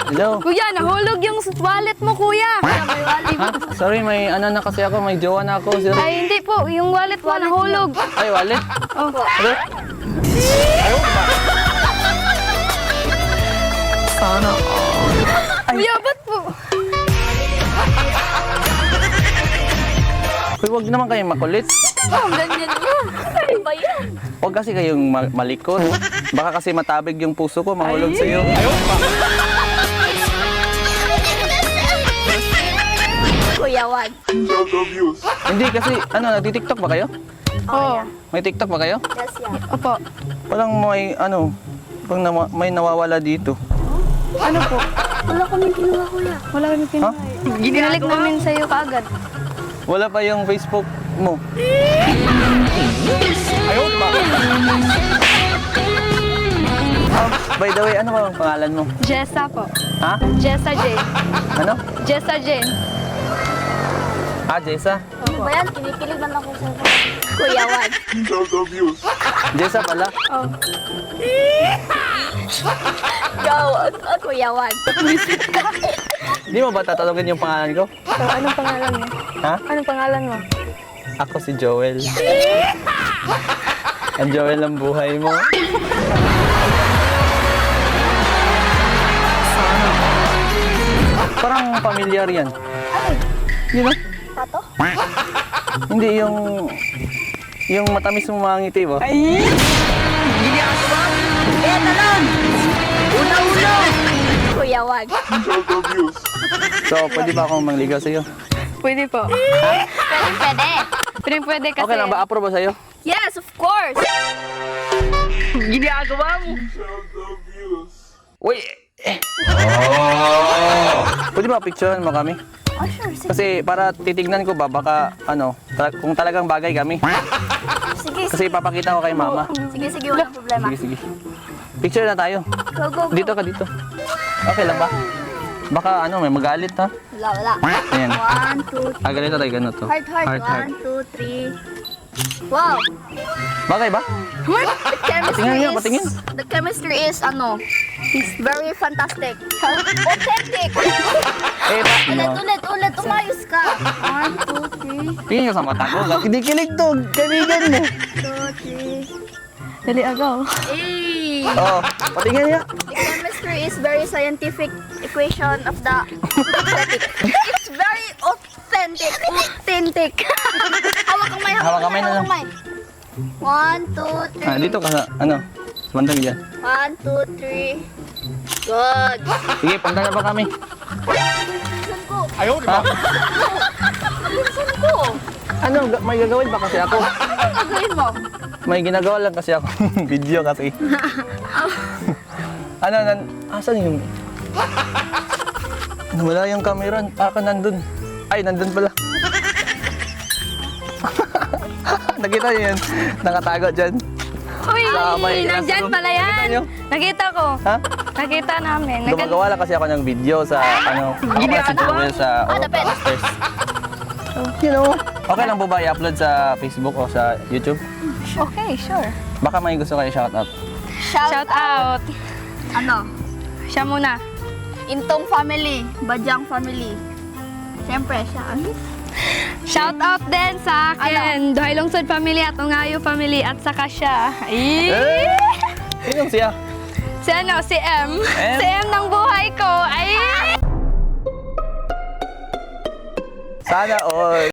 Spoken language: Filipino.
Hello? Kuya, nahulog yung wallet mo, kuya. Ha? Sorry, may ano na kasi ako, may jowa na ako. Sorry. Ay, hindi po. Yung wallet mo nahulog. Ay, wallet? Oh. Hello? Ayaw ba? Sana all. Kuya, ba't po? Uy, huwag naman kayong makulit. Oh, ganyan yan. Ano ba yan? Huwag kasi kayong malikot. Baka kasi matabig yung puso ko, mahulog sa'yo. Ayaw ba? Kuya, wag. Hindi kasi, ano, nagti-tiktok ba kayo? Oo. May tiktok ba kayo? Yes, yeah. Opo. Parang may, ano, may nawawala dito. Ano po? Wala kami kinuha, kuya. Wala kami kinuha. Ha? Ginalik namin sa'yo kaagad. Wala pa yung Facebook mo. Ayaw ba? By the way, ano ba ang pangalan mo? Jessa po. Ha? Jessa Jane. Ano? Jessa Jane. Ah, Jessa? Ano ba yan? Kinikilig man ako sa Kuya, wag. Jessa pala. Oh. Gawad. Kuya, wag. Di mo ba tatanungin yung pangalan ko? So, anong pangalan mo? Ha? Anong pangalan mo? Ako si Joel. Ang Joel ng buhay mo. Parang familiar yan. Ay, Yun know? pato? Hindi yung matamis mo mga ngiti ba? Ay! Hindi ako ba? Eh, talon! Una-una! Kuya, wag. So, pwede ba akong mangligaw sa'yo? Pwede po. Pwede. Pwede kasi. Okay lang ba? Approve ba sa'yo? Yes, of course! Ginagawa mo! Uy! Pwede ba picturean mo kami? Oh, sure. Sige. Kasi para titignan ko ba, baka ano, kung talagang bagay kami. Sige, Kasi ipapakita ko kay mama. sige, sige. Walang problema. Sige, sige. Picture na tayo. Go, go, go. Dito ka dito. Okay lang ba? Baka ano, may magalit ha? Wala. Ayan. 1, 2, 3. Ah, ganito tayo, ganito. Heart. 1, 2, 3. Wow! Bagay ba? The chemistry Patingin nga, is... patingin. The chemistry is, very fantastic. Authentic! Eh, Ulit. Umayos ka. 1, 2, 3. tingin ka sa mata ko. Kinikilig to. Kaibigan mo. 2, 3. Dali agaw. Oo. Patingin niya. The chemistry is very scientific equation of the aesthetic. It's very authentic. Hawak kamay. Hawak kamay na lang. 1, 2, 3. Ah, dito ka sa, ano, sa bandang dyan. 1, 2, 3. Good. Sige, punta na ba kami? Bilisan ko. Ha? Bilisan ko. Ano, may gagawin ba kasi ako? Ano gagawin mo? May ginagawa lang kasi ako. Video kasi. Ano, asan yung... Wala yung camera. Baka nandun. Ay, nandun pala. Nakita niyo yun? Nakatago dyan. Uy, Sa may nandyan classroom. pala Nakita yan. niyo? Nakita ko. Ha? Nakita namin. Gumagawa lang kasi ako ng video sa, ano, ako pala si Joel sa Dapet. Upstairs. You know, okay lang po ba i-upload sa Facebook o sa YouTube? Okay, sure. Baka may gusto kayo shoutout. Shout out. Ano? Siya muna. Intong family. Badyang family. Siyempre, siya. Shout out din sa akin. Duhay Lungsod family at Ungayo family at saka siya. Ay! Sinong siya? Si ano? Si M. M? Si M ng buhay ko. Ay! Sana all.